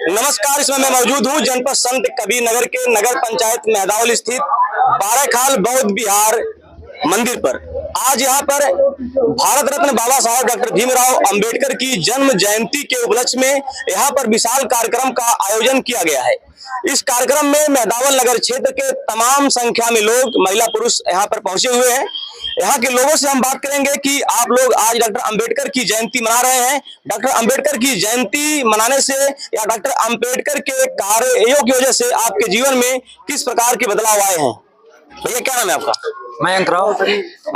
नमस्कार, इसमें मैं मौजूद हूँ जनपद संत कबीर नगर के नगर पंचायत मेहदावल स्थित बाराखाल बौद्ध विहार मंदिर पर। आज यहाँ पर भारत रत्न बाबा साहब डॉक्टर भीमराव अंबेडकर की जन्म जयंती के उपलक्ष्य में यहाँ पर विशाल कार्यक्रम का आयोजन किया गया है। इस कार्यक्रम में मेहदावल नगर क्षेत्र के तमाम संख्या में लोग, महिला पुरुष यहाँ पर पहुंचे हुए हैं। यहाँ के लोगों से हम बात करेंगे कि आप लोग आज डॉक्टर अंबेडकर की जयंती मना रहे हैं। डॉक्टर अंबेडकर की जयंती मनाने से या डॉक्टर अंबेडकर के कार्यों की वजह से आपके जीवन में किस प्रकार के बदलाव आए हैं? भैया, क्या नाम है आपका? मयंक राव।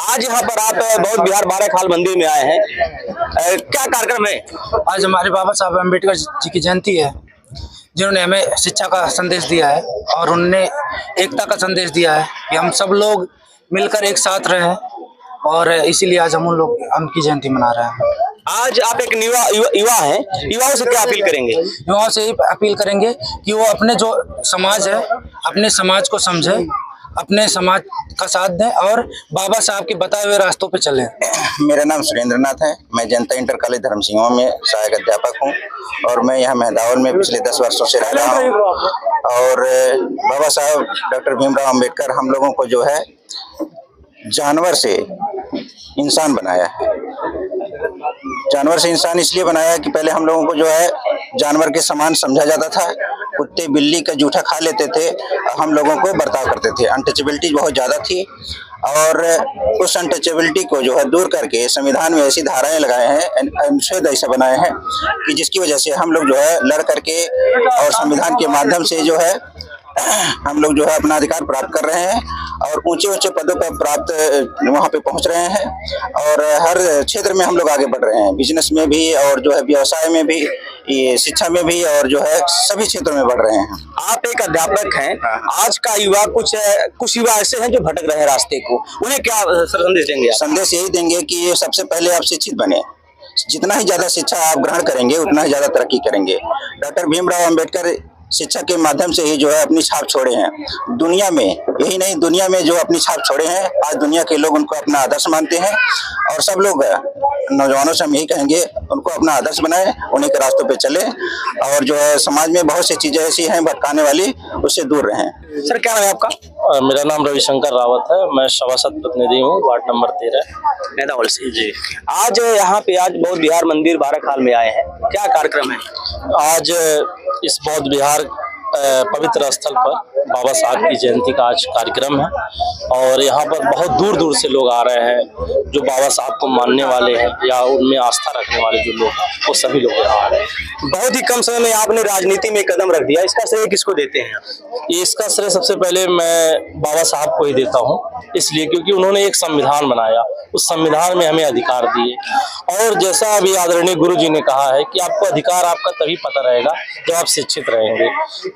आज यहाँ पर आप बौद्ध विहार बाराखाल मंदिर में आए हैं, क्या कार्यक्रम है? आज हमारे बाबा साहब अंबेडकर जी की जयंती है, जिन्होंने हमें शिक्षा का संदेश दिया है और उन्होंने एकता का संदेश दिया है कि हम सब लोग मिलकर एक साथ रहें, और इसीलिए आज हम उनकी जयंती मना रहे हैं। आज आप एक युवा हैं, युवाओं से क्या अपील करेंगे? युवाओं से ही अपील करेंगे कि वो अपने जो समाज है, अपने समाज को समझे, अपने समाज का साथ दें और बाबा साहब के बताए हुए रास्तों पे चलें। मेरा नाम सुरेंद्र नाथ है। मैं जनता इंटर कॉलेज धर्मसिंह में सहायक अध्यापक हूँ और मैं यहाँ मेहदावल में पिछले 10 वर्षों से रह रहा हूँ। और बाबा साहब डॉक्टर भीमराव अंबेडकर हम लोगों को जो है जानवर से इंसान बनाया है। जानवर से इंसान इसलिए बनाया कि पहले हम लोगों को जो है जानवर के समान समझा जाता था। कुत्ते बिल्ली का जूठा खा लेते थे, हम लोगों को बर्ताव करते थे। अनटचेबिलिटी बहुत ज़्यादा थी और उस अनटचेबिलिटी को जो है दूर करके संविधान में ऐसी धाराएं लगाए हैं, अनुच्छेद ऐसा बनाए हैं कि जिसकी वजह से हम लोग जो है लड़ करके और संविधान के माध्यम से जो है हम लोग जो है अपना अधिकार प्राप्त कर रहे हैं और ऊंचे ऊंचे पदों पर प्राप्त वहाँ पे पहुँच रहे हैं और हर क्षेत्र में हम लोग आगे बढ़ रहे हैं, बिजनेस में भी और जो है व्यवसाय में भी, ये शिक्षा में भी और जो है सभी क्षेत्रों में बढ़ रहे हैं। आप एक अध्यापक हैं। आज का युवा कुछ युवा ऐसे हैं जो भटक रहे हैं रास्ते को, उन्हें क्या संदेश देंगे? संदेश यही देंगे कि सबसे पहले आप शिक्षित बने। जितना ही ज्यादा शिक्षा आप ग्रहण करेंगे उतना ही ज्यादा तरक्की करेंगे। डॉक्टर भीमराव अंबेडकर शिक्षा के माध्यम से ही जो है अपनी छाप छोड़े हैं दुनिया में, यही नहीं दुनिया में जो अपनी छाप छोड़े हैं। आज दुनिया के लोग उनको अपना आदर्श मानते हैं और सब लोग नौजवानों से हम यही कहेंगे उनको अपना आदर्श बनाए, उन्हीं के रास्तों पे चले और जो है समाज में बहुत सी चीजें ऐसी हैं भटकाने वाली, उससे दूर रहें। सर, क्या नाम है आपका? मेरा नाम रविशंकर रावत है। मैं सभासद प्रतिनिधि हूँ, वार्ड नंबर 13 मेहदावल से। जी, आज यहाँ पे आज बौद्ध विहार मंदिर बाराखाल में आए हैं, क्या कार्यक्रम है? आज इस बौद्ध विहार पवित्र स्थल पर बाबा साहब की जयंती का आज कार्यक्रम है और यहाँ पर बहुत दूर दूर से लोग आ रहे हैं जो बाबा साहब को मानने वाले हैं या उनमें आस्था रखने वाले जो लोग हैं, वो सभी लोग यहाँ आ रहे हैं। बहुत ही कम समय में आपने राजनीति में कदम रख दिया, इसका श्रेय किसको देते हैं? इसका श्रेय सबसे पहले मैं बाबा साहब को ही देता हूँ, इसलिए क्योंकि उन्होंने एक संविधान बनाया, उस संविधान में हमें अधिकार दिए और जैसा अभी आदरणीय गुरु जी ने कहा है कि आपको अधिकार आपका तभी पता रहेगा जब आप शिक्षित रहेंगे।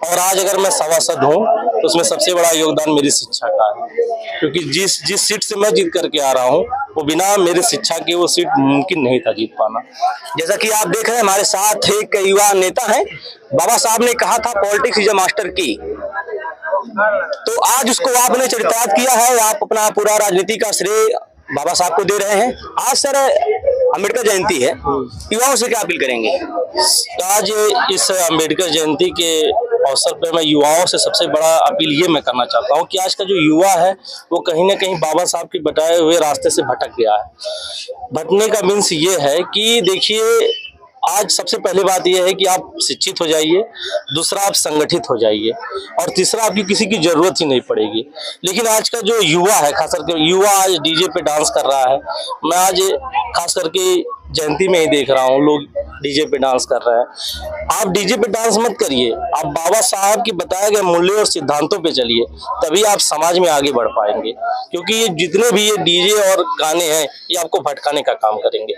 और आज अगर मैं सभासद हूँ तो उसमें सबसे बड़ा योगदान मेरी शिक्षा का है, क्योंकि जिस सीट से मैं जीत करके आ रहा हूँ वो बिना मेरे शिक्षा के वो सीट मुमकिन नहीं था जीत पाना। जैसा कि आप देख रहे हैं हमारे साथ एक युवा नेता है। बाबा साहब ने कहा था पॉलिटिक्स इज अ मास्टर की, तो आज उसको आपने चरितार्थ किया है। आप अपना पूरा राजनीति का श्रेय बाबा साहब को दे रहे हैं। आज सर अंबेडकर जयंती है, युवाओं से क्या अपील करेंगे? आज इस अंबेडकर जयंती के अवसर पर मैं युवाओं से सबसे बड़ा अपील ये मैं करना चाहता हूँ कि आज का जो युवा है वो कहीं ना कहीं बाबा साहब के बताए हुए रास्ते से भटक गया है। भटकने का मीन्स ये है कि देखिए, आज सबसे पहली बात यह है कि आप शिक्षित हो जाइए, दूसरा आप संगठित हो जाइए और तीसरा आपकी किसी की जरूरत ही नहीं पड़ेगी। लेकिन आज का जो युवा है, खास करके युवा आज डीजे पे डांस कर रहा है। मैं आज खास करके जयंती में ही देख रहा हूँ लोग डीजे पे डांस कर रहे हैं। आप डीजे पे डांस मत करिए, आप बाबा साहब के बताए गए मूल्यों और सिद्धांतों पे चलिए, तभी आप समाज में आगे बढ़ पाएंगे। क्योंकि ये जितने भी ये डीजे और गाने हैं ये आपको भटकाने का काम करेंगे।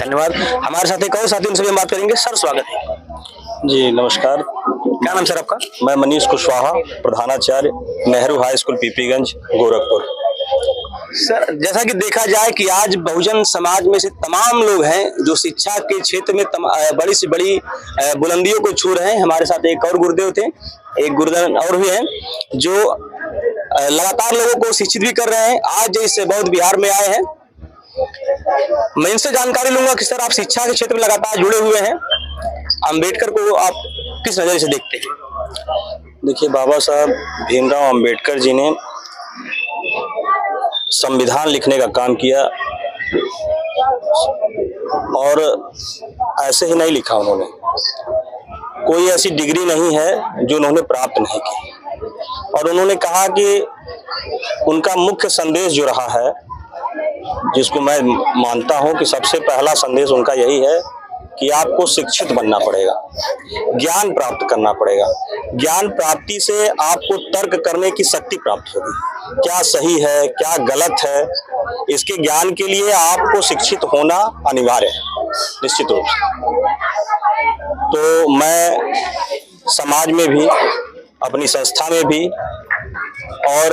धन्यवाद। हमारे साथ एक और साथी, उनसे भी हम बात करेंगे। सर, स्वागत है। जी नमस्कार। क्या नाम सर आपका? मैं मनीष कुशवाहा, प्रधानाचार्य, Nehru high school Pipiganj, Gorakhpur. Sir, जैसा कि देखा जाए कि आज बहुजन समाज में से तमाम लोग हैं जो शिक्षा के क्षेत्र में बड़ी से बड़ी बुलंदियों को छू रहे हैं। हमारे साथ एक और गुरुदेव थे, एक गुरुदेव और भी हैं जो लगातार लोगों को शिक्षित भी कर रहे हैं। आज इस बौद्ध विहार में आए हैं। मैं इनसे जानकारी लूंगा कि सर, आप शिक्षा के क्षेत्र में लगातार जुड़े हुए हैं, अंबेडकर को आप किस नजर से देखते हैं? देखिए, बाबा साहब भीमराव अंबेडकर जी ने संविधान लिखने का काम किया और ऐसे ही नहीं लिखा उन्होंने। कोई ऐसी डिग्री नहीं है जो उन्होंने प्राप्त नहीं की। और उन्होंने कहा कि उनका मुख्य संदेश जो रहा है, जिसको मैं मानता हूं कि सबसे पहला संदेश उनका यही है कि आपको शिक्षित बनना पड़ेगा, ज्ञान प्राप्त करना पड़ेगा। ज्ञान प्राप्ति से आपको तर्क करने की शक्ति प्राप्त होगी, क्या सही है क्या गलत है। इसके ज्ञान के लिए आपको शिक्षित होना अनिवार्य है, निश्चित रूप से। तो मैं समाज में भी, अपनी संस्था में भी और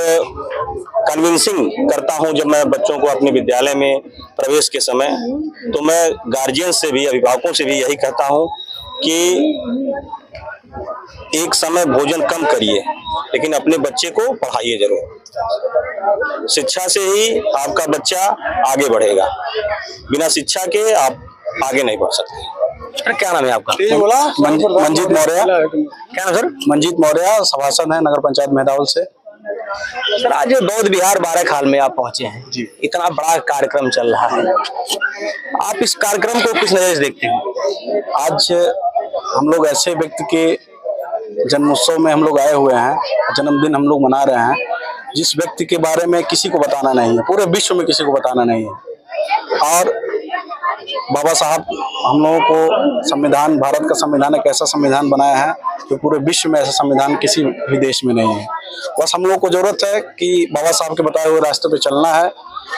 कन्विंसिंग करता हूं जब मैं बच्चों को अपने विद्यालय में प्रवेश के समय, तो मैं गार्जियन से भी, अभिभावकों से भी यही कहता हूं कि एक समय भोजन कम करिए, लेकिन अपने बच्चे को पढ़ाइए जरूर। शिक्षा से ही आपका बच्चा आगे बढ़ेगा, बिना शिक्षा के आप आगे नहीं बढ़ सकते। सर क्या नाम है आपका? मंजीत मौर्य। क्या नाम सर? मंजीत मौर्य, सभासद है नगर पंचायत मेहदावल से। सर आज बौद्ध विहार बाराखाल में आप पहुंचे हैं जी, इतना बड़ा कार्यक्रम चल रहा है, आप इस कार्यक्रम को किस नजर से देखते हैं? आज हम लोग ऐसे व्यक्ति के जन्मोत्सव में हम लोग आए हुए हैं, जन्मदिन हम लोग मना रहे हैं, जिस व्यक्ति के बारे में किसी को बताना नहीं है, पूरे विश्व में किसी को बताना नहीं है। और बाबा साहब हम लोगों को संविधान, भारत का संविधान एक ऐसा संविधान बनाया है जो पूरे विश्व में ऐसा संविधान किसी भी देश में नहीं है। बस हम लोगों को जरूरत है कि बाबा साहब के बताए हुए रास्ते पे चलना है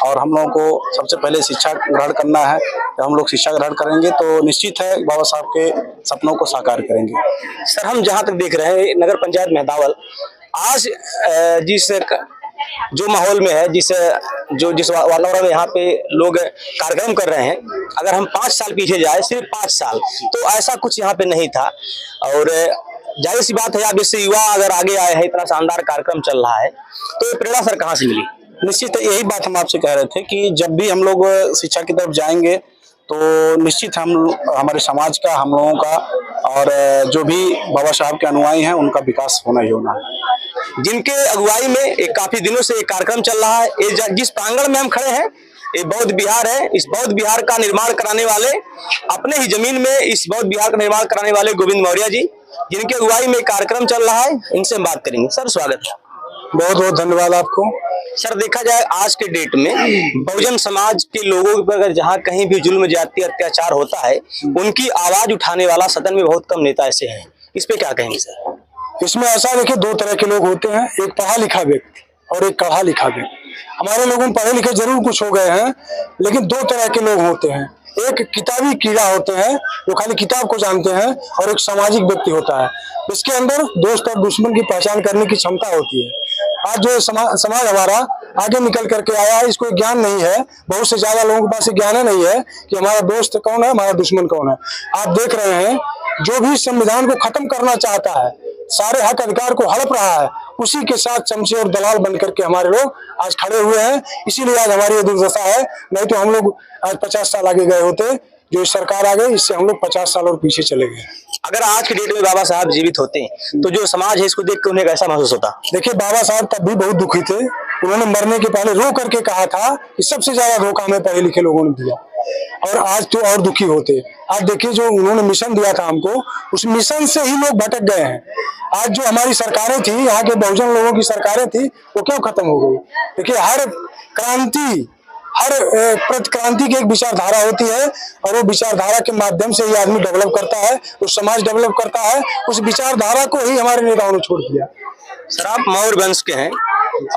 और हम लोगों को सबसे पहले शिक्षा ग्रहण करना है। जब हम लोग शिक्षा ग्रहण करेंगे तो निश्चित है बाबा साहब के सपनों को साकार करेंगे। सर हम जहां तक देख रहे हैं नगर पंचायत मेहदावल आज जिस जो माहौल में है, जिस वातावरण में यहाँ पे लोग कार्यक्रम कर रहे हैं, अगर हम 5 साल पीछे जाए, सिर्फ 5 साल, तो ऐसा कुछ यहाँ पे नहीं था। और जाहिर सी बात है, आप जैसे युवा अगर आगे आए हैं, इतना शानदार कार्यक्रम चल रहा है, तो ये प्रेरणा सर कहाँ से मिली? निश्चित यही बात हम आपसे कह रहे थे कि जब भी हम लोग शिक्षा की तरफ जाएंगे तो निश्चित हम हमारे समाज का, हम लोगों का और जो भी बाबा साहब के अनुयायी हैं उनका विकास होना ही होना है। जिनके अगुवाई में एक काफी दिनों से एक कार्यक्रम चल रहा है, ये जिस प्रांगण में हम खड़े हैं ये बौद्ध विहार है। इस बौद्ध विहार का निर्माण कराने वाले, अपने ही जमीन में इस बौद्ध विहार का निर्माण कराने वाले गोविंद मौर्य जी, जिनके अगुवाई में कार्यक्रम चल रहा है, इनसे हम बात करेंगे। सर स्वागत है। बहुत बहुत धन्यवाद आपको। सर देखा जाए आज के डेट में बहुजन समाज के लोगों पर अगर जहाँ कहीं भी जुल्म ज्यादती अत्याचार होता है, उनकी आवाज उठाने वाला सदन में बहुत कम नेता ऐसे हैं, इस पे क्या कहेंगे सर? इसमें ऐसा देखिए, 2 तरह के लोग होते हैं, एक पढ़ा लिखा व्यक्ति और एक पढ़ा लिखा व्यक्ति। हमारे लोगों में पढ़े लिखे जरूर कुछ हो गए हैं, लेकिन 2 तरह के लोग होते हैं। एक किताबी कीड़ा होते हैं जो खाली किताब को जानते हैं, और एक सामाजिक व्यक्ति होता है इसके अंदर दोस्त और दुश्मन की पहचान करने की क्षमता होती है। आज जो समाज हमारा आगे निकल करके आया है, इसको ज्ञान नहीं है, बहुत से ज्यादा लोगों के पास ज्ञान नहीं है कि हमारा दोस्त कौन है, हमारा दुश्मन कौन है। आप देख रहे हैं जो भी संविधान को खत्म करना चाहता है, सारे हक अधिकार को हड़प रहा है, उसी के साथ चमचे और दलाल बन करके हमारे लोग आज खड़े हुए हैं। इसीलिए आज हमारी ये दुर्दशा है, नहीं तो हम लोग आज 50 साल आगे गए होते। जो सरकार आ गई, इससे हम लोग 50 साल और पीछे चले गए। अगर आज के डेट में बाबा साहब जीवित होते तो जो समाज है इसको देख कर उन्हें कैसा महसूस होता? देखिए, बाबा साहब तब भी बहुत दुखी थे। उन्होंने मरने के पहले रो करके कहा था कि सबसे ज्यादा धोखा हमें पढ़े लिखे लोगों ने दिया, और आज तो और दुखी होते। आज देखिए, जो उन्होंने मिशन दिया था हमको, उस मिशन से ही लोग भटक गए हैं। आज जो हमारी सरकारें थी, यहाँ के बहुजन लोगों की सरकारें थी, वो क्यों खत्म हो गई? देखिए, हर क्रांति, हर प्रतिक्रांति की एक विचारधारा होती है, और वो विचारधारा के माध्यम से ही आदमी डेवलप करता है, वो समाज डेवलप करता है। उस विचारधारा को ही हमारे नेताओं ने छोड़ दिया। सर आप मौर्य वंश के हैं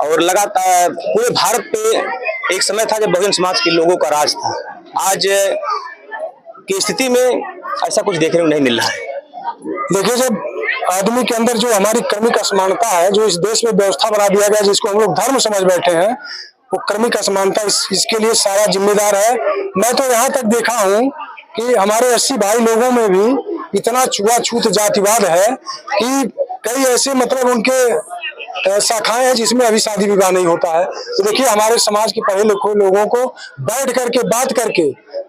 और लगातार पूरे भारत पे एक समय था जब बहुजन समाज के लोगों का राज था। आज की स्थिति में ऐसा कुछ देखने को नहीं मिल रहा है। देखिए, जब आदमी के अंदर जो हमारी क्रमिक असमानता है, जो इस देश में व्यवस्था बना दिया गया, जिसको हम लोग धर्म समझ बैठे हैं, वो क्रमिक असमानता इसके लिए सारा जिम्मेदार है। मैं तो यहाँ तक देखा हूँ कि हमारे 80 भाई लोगों में भी इतना छुआछूत जातिवाद है कि कई ऐसे मतलब उनके शाखाएं हैं जिसमें अभी शादी विवाह नहीं होता है। तो देखिए हमारे समाज के पढ़े लिखे लोगों को बैठ करके बात करके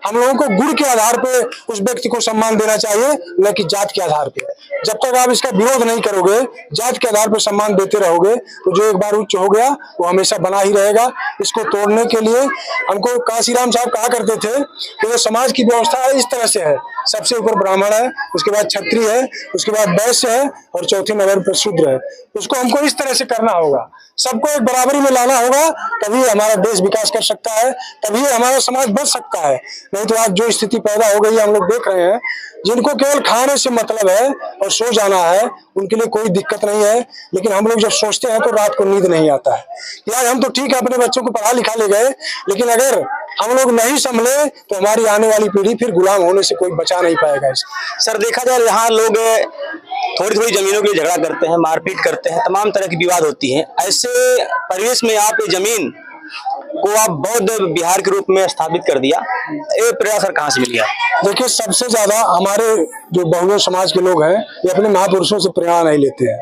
हम लोगों को गुण के आधार पे उस व्यक्ति को सम्मान देना चाहिए, न कि जात के आधार पे। जब तक आप इसका विरोध नहीं करोगे, जात के आधार पर सम्मान देते रहोगे, तो जो एक बार उच्च हो गया वो हमेशा बना ही रहेगा। इसको तोड़ने के लिए हमको काशीराम साहब कहा करते थे कि जो समाज की व्यवस्था है इस तरह से है, सबसे ऊपर ब्राह्मण है, उसके बाद क्षत्रिय है, उसके बाद वैश्य है और चौथे नंबर पर शूद्र है। उसको हमको इस तरह से करना होगा, सबको एक बराबरी में लाना होगा, तभी हमारा देश विकास कर सकता है, तभी हमारा समाज बच सकता है। नहीं तो आज जो स्थिति पैदा हो गई है हम लोग देख रहे हैं, जिनको केवल खाने से मतलब है और सो जाना है उनके लिए कोई दिक्कत नहीं है, लेकिन हम लोग जब सोचते हैं तो रात को नींद नहीं आता है। यार हम तो ठीक है अपने बच्चों को पढ़ा लिखा ले गए, लेकिन अगर हम लोग नहीं संभले तो हमारी आने वाली पीढ़ी फिर गुलाम होने से कोई बचा नहीं पाएगा। सर देखा जाए यहाँ लोग थोड़ी थोड़ी जमीनों के लिए झगड़ा करते हैं, मारपीट करते हैं, तमाम तरह की विवाद होती हैं। ऐसे परिवेश में आप ये जमीन को आप बौद्ध विहार के रूप में स्थापित कर दिया, ये प्रेरणा सर कहाँ से मिली? देखिए सबसे ज्यादा हमारे जो बहुजन समाज के लोग हैं ये अपने महापुरुषों से प्रेरणा नहीं लेते हैं।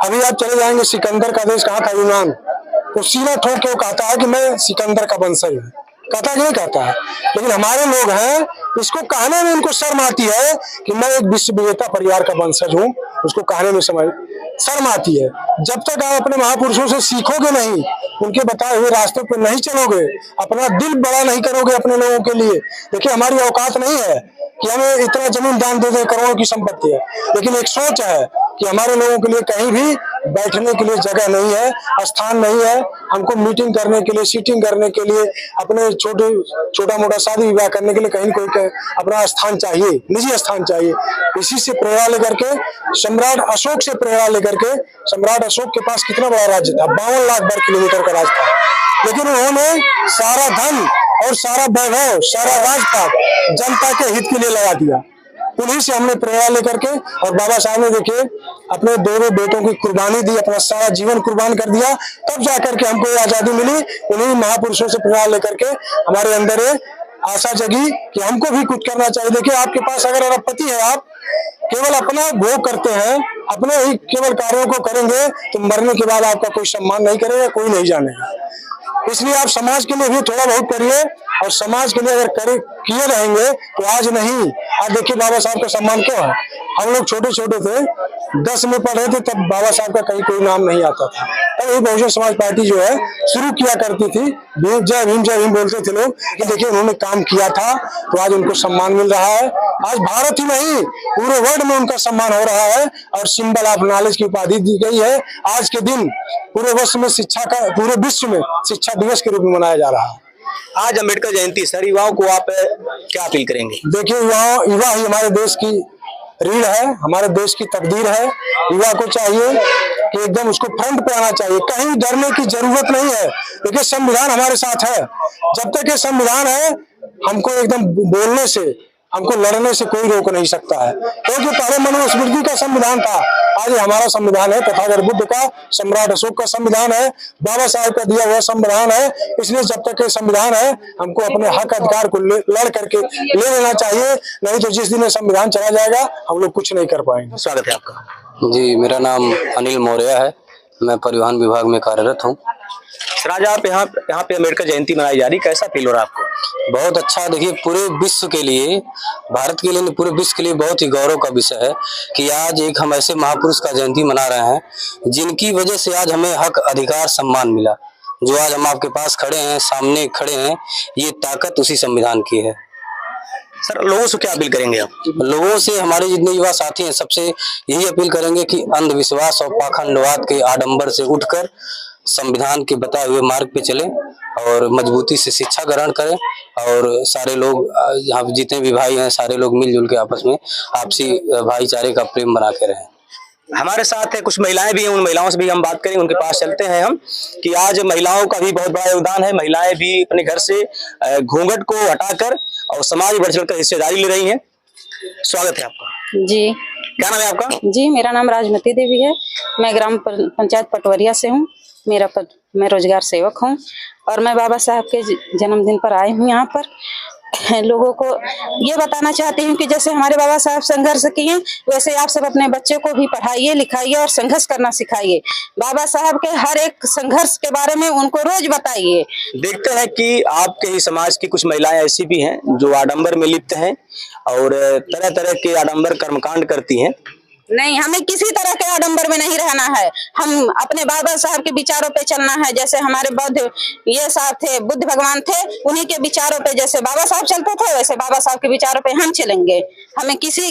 अभी आप चले जाएंगे सिकंदर का देश कहाँ था, यूनान, तो सीना ठोक के वो कहता है कि मैं सिकंदर का वंशज हूँ, कहता है कि नहीं कहता है। लेकिन हमारे लोग हैं इसको कहने में उनको शर्म आती है कि मैं एक विश्व विजेता परिवार का वंशज हूँ, उसको कहने में शर्म आती है। जब तक आप अपने महापुरुषों से सीखोगे नहीं, उनके बताए हुए रास्ते पर नहीं चलोगे, अपना दिल बड़ा नहीं करोगे अपने लोगों के लिए। देखिए हमारी औकात नहीं है कि हमें इतना जमीन दान दे दे, करोड़ों की संपत्ति है, लेकिन एक सोच है कि हमारे लोगों के लिए कहीं भी बैठने के लिए जगह नहीं है, स्थान नहीं है। हमको मीटिंग करने के लिए, सीटिंग करने के लिए, अपने छोटा मोटा शादी विवाह करने के लिए कहीं कोई अपना स्थान चाहिए, निजी स्थान चाहिए। इसी से प्रेरणा लेकर के सम्राट अशोक से प्रेरणा लेकर के, सम्राट अशोक के पास कितना बड़ा राज्य था, 52 लाख वर्ग किलोमीटर का राज्य था, लेकिन उन्होंने सारा धन और सारा वैभव, सारा राजपाट जनता के हित के लिए लगा दिया। उन्हीं से हमने प्रेरणा लेकर के, और बाबा साहब ने देखिए अपने दोनों बेटों की कुर्बानी दी, अपना सारा जीवन कुर्बान कर दिया, तब जाकर के हमको आजादी मिली। उन्हीं महापुरुषों से प्रेरणा लेकर के हमारे अंदर आशा जगी कि हमको भी कुछ करना चाहिए। देखिए आपके पास अगर अरबपति है, आप केवल अपना भोग करते हैं, अपने ही केवल कार्यों को करेंगे, तो मरने के बाद आपका कोई सम्मान नहीं करेगा, कोई नहीं जानेगा। इसलिए आप समाज के लिए भी थोड़ा बहुत करिए, और समाज के लिए अगर किए रहेंगे तो आज नहीं, आज देखिए बाबा साहब का सम्मान क्यों है। हम लोग छोटे छोटे थे, 10 में पढ़े थे, तब बाबा साहब का कहीं कोई नाम नहीं आता था। तब ये बहुजन समाज पार्टी जो है शुरू किया करती थी, जय भीम बोलते थे लोग, कि देखिए उन्होंने काम किया था तो आज उनको सम्मान मिल रहा है। आज भारत ही नहीं पूरे वर्ल्ड में उनका सम्मान हो रहा है, और सिंबल ऑफ नॉलेज की उपाधि दी गई है। आज के दिन पूरे विश्व में पूरे विश्व में शिक्षा दिवस के रूप में मनाया जा रहा है। आज अम्बेडकर जयंती, सर युवाओं को आप क्या अपील करेंगे? देखिए युवा ही हमारे देश की रीढ़ है, हमारे देश की तकदीर है। युवा को चाहिए कि एकदम उसको फ्रंट पे आना चाहिए, कहीं डरने की जरूरत नहीं है। देखिए संविधान हमारे साथ है, जब तक ये संविधान है हमको एकदम बोलने से, हमको लड़ने से कोई रोक नहीं सकता है, क्योंकि पहले मनुस्मृति का संविधान था, आज हमारा संविधान है, तथागत बुद्ध का, सम्राट अशोक का संविधान है, बाबा साहब का दिया हुआ संविधान है। इसलिए जब तक ये संविधान है हमको अपने हक अधिकार को लड़ करके ले लेना चाहिए, नहीं तो जिस दिन ये संविधान चला जाएगा हम लोग कुछ नहीं कर पाएंगे। स्वागत है आपका। जी, मेरा नाम अनिल मौर्य है, मैं परिवहन विभाग में कार्यरत हूँ। सर आज आप यहाँ पे अम्बेडकर जयंती मनाई जा रही, कैसा फील हो रहा है आपको? बहुत अच्छा। देखिए पूरे विश्व के लिए, भारत के लिए, पूरे विश्व के लिए बहुत ही गौरव का विषय है कि आज एक हम ऐसे महापुरुष का जयंती मना रहे हैं जिनकी वजह से आज हमें हक अधिकार सम्मान मिला। जो आज हम आपके पास खड़े हैं, सामने खड़े हैं, ये ताकत उसी संविधान की है। सर लोगों से क्या अपील करेंगे आप? लोगों से, हमारे जितने युवा साथी हैं, सबसे यही अपील करेंगे कि अंधविश्वास और पाखंडवाद के आडंबर से उठकर संविधान के बताए हुए मार्ग पे चलें और मजबूती से शिक्षा ग्रहण करें, और सारे लोग यहाँ जितने भी भाई हैं सारे लोग मिलजुल के आपस में आपसी भाईचारे का प्रेम बना के रहें। हमारे साथ है कुछ महिलाएं भी हैं, उन महिलाओं से भी हम बात करें, उनके पास चलते हैं हम, कि आज महिलाओं का भी बहुत बड़ा योगदान है। महिलाएं भी अपने घर से घूंघट को हटाकर और समाज बढ़ चढ़कर हिस्सेदारी ले रही हैं। स्वागत है आपका। जी, क्या नाम है आपका? जी मेरा नाम राजमती देवी है, मैं ग्राम पंचायत पटवरिया से हूँ। मैं रोजगार सेवक हूँ, और मैं बाबा साहब के जन्मदिन पर आई हूँ यहाँ पर। लोगों को ये बताना चाहती हूँ कि जैसे हमारे बाबा साहब संघर्ष किए वैसे आप सब अपने बच्चे को भी पढ़ाइए लिखाइए और संघर्ष करना सिखाइए। बाबा साहब के हर एक संघर्ष के बारे में उनको रोज बताइए। देखते हैं कि आपके ही समाज की कुछ महिलाएं ऐसी भी हैं जो आडंबर में लिप्त हैं और तरह तरह के आडंबर कर्मकांड करती हैं। नहीं, हमें किसी तरह के आडंबर में नहीं रहना है। हम अपने बाबा साहब के विचारों पे चलना है। जैसे हमारे बौद्ध ये साहब थे, बुद्ध भगवान थे, उन्हीं के विचारों पे जैसे बाबा साहब चलते थे वैसे बाबा साहब के विचारों पे हम चलेंगे। हमें किसी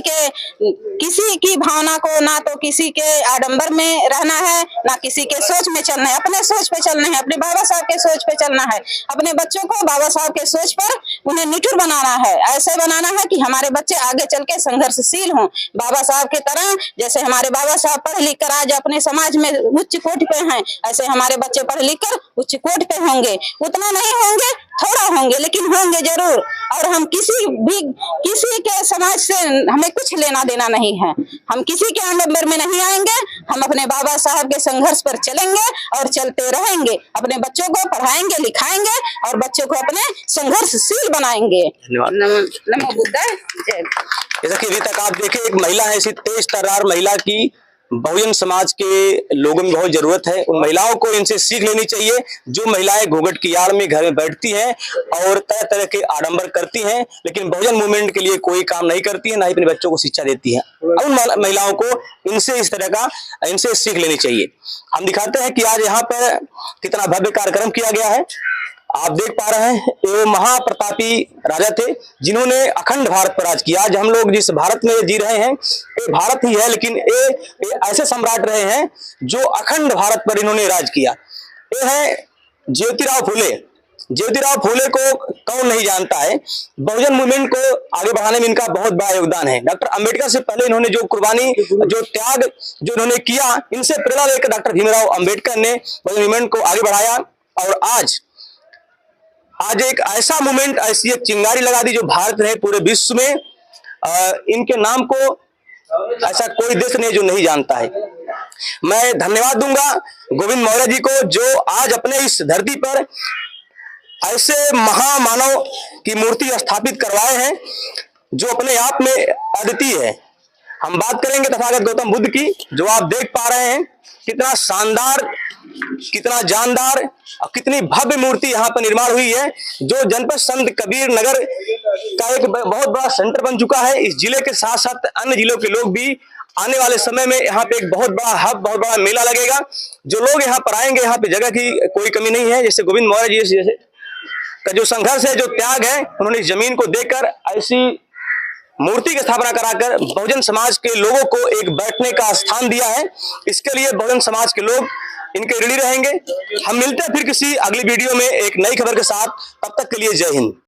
की भावना को, ना तो किसी के आडंबर में रहना है, ना किसी के सोच में चलना है। अपने सोच पे चलना है, अपने बाबा साहब के सोच पे चलना है। अपने बच्चों को बाबा साहब के सोच पर उन्हें निठुर बनाना है। ऐसे बनाना है कि हमारे बच्चे आगे चल के संघर्षशील हों, बाबा साहब की तरह। जैसे हमारे बाबा साहब पढ़ लिख कर आज अपने समाज में उच्च कोटि पे हैं, ऐसे हमारे बच्चे पढ़ लिख कर उच्च कोटि पे होंगे। उतना नहीं होंगे, थोड़ा होंगे, लेकिन होंगे जरूर। और हम किसी के समाज से हमें कुछ लेना देना नहीं है। हम किसी के आडंबर में नहीं आएंगे। हम अपने बाबा साहब के संघर्ष पर चलेंगे और चलते रहेंगे। अपने बच्चों को पढ़ाएंगे लिखाएंगे और बच्चों को अपने संघर्षशील बनाएंगे। नमो बुद्धाय जय। जैसा कि अभी तक आप देखें, एक महिला है, ऐसी तेज तर्रार महिला की बहुजन समाज के लोगों में बहुत जरूरत है। उन महिलाओं को इनसे सीख लेनी चाहिए जो महिलाएं घूंघट की आड़ में घर में बैठती हैं और तरह तरह के आडंबर करती हैं, लेकिन बहुजन मूवमेंट के लिए कोई काम नहीं करती है, ना ही अपने बच्चों को शिक्षा देती है। उन महिलाओं को इनसे सीख लेनी चाहिए। हम दिखाते हैं कि आज यहाँ पर कितना भव्य कार्यक्रम किया गया है। आप देख पा रहे हैं, ये महाप्रतापी राजा थे जिन्होंने अखंड भारत पर राज किया। आज हम लोग जिस भारत में जी रहे हैं ये भारत ही है, लेकिन ये ऐसे सम्राट रहे हैं जो अखंड भारत पर इन्होंने राज किया। ये है ज्योतिराव फुले। ज्योतिराव फुले को कौन नहीं जानता है। बहुजन मूवमेंट को आगे बढ़ाने में इनका बहुत बड़ा योगदान है। डॉक्टर अंबेडकर से पहले इन्होंने जो कुर्बानी, जो त्याग जो इन्होंने किया, इनसे प्रेरणा लेकर डॉक्टर भीमराव अंबेडकर ने बहुजन मूवमेंट को आगे बढ़ाया और आज एक ऐसा मूवमेंट, ऐसी एक चिंगारी लगा दी जो भारत रहे पूरे विश्व में। इनके नाम को ऐसा कोई देश नहीं जो नहीं जानता है। मैं धन्यवाद दूंगा गोविंद मौर्य जी को जो आज अपने इस धरती पर ऐसे महामानव की मूर्ति स्थापित करवाए हैं जो अपने आप में अद्वितीय है। हम बात करेंगे तथागत गौतम बुद्ध की, जो आप देख पा रहे हैं कितना शानदार, कितना जानदार और कितनी भव्य मूर्ति यहाँ पर निर्माण हुई है, जो जनपद संत कबीर नगर का एक बहुत बड़ा सेंटर बन चुका है। इस जिले के साथ साथ अन्य जिलों के लोग भी आने वाले समय में यहाँ पे एक बहुत बड़ा हब, बहुत बड़ा मेला लगेगा। जो लोग यहाँ पर आएंगे, यहाँ पे जगह की कोई कमी नहीं है। जैसे गोविंद मौर्य जी जैसे का जो संघर्ष है, जो त्याग है, उन्होंने इस जमीन को देकर ऐसी मूर्ति की स्थापना कराकर बहुजन समाज के लोगों को एक बैठने का स्थान दिया है। इसके लिए बहुजन समाज के लोग इनके ऋणी रहेंगे। हम मिलते हैं फिर किसी अगली वीडियो में एक नई खबर के साथ। तब तक के लिए जय हिंद।